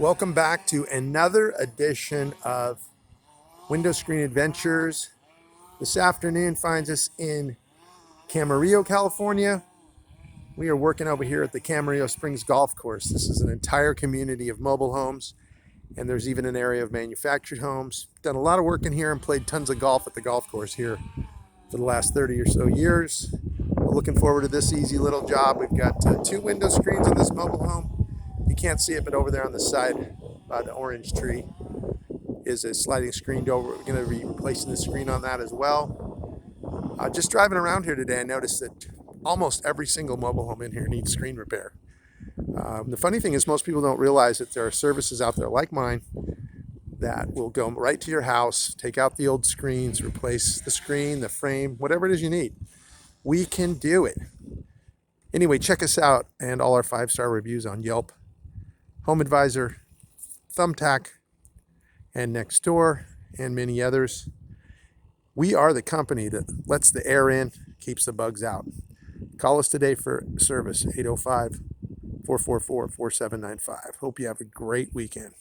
Welcome back to another edition of Window Screen Adventures. This afternoon finds us in Camarillo, California. We are working over here at the Camarillo Springs Golf Course. This is an entire community of mobile homes, and there's even an area of manufactured homes. Done a lot of work in here and played tons of golf at the golf course here for the last 30 or so years. We're looking forward to this easy little job. We've got two window screens in this mobile home. You can't see it, but over there on the side by the orange tree is a sliding screen door. We're going to be replacing the screen on that as well. Just driving around here today, I noticed that almost every single mobile home in here needs screen repair. The funny thing is most people don't realize that there are services out there like mine that will go right to your house, take out the old screens, replace the screen, the frame, whatever it is you need. We can do it. Anyway, check us out and all our 5-star reviews on Yelp, Home Advisor, Thumbtack, and Nextdoor, and many others. We are the company that lets the air in, keeps the bugs out. Call us today for service, 805-444-4795. Hope you have a great weekend.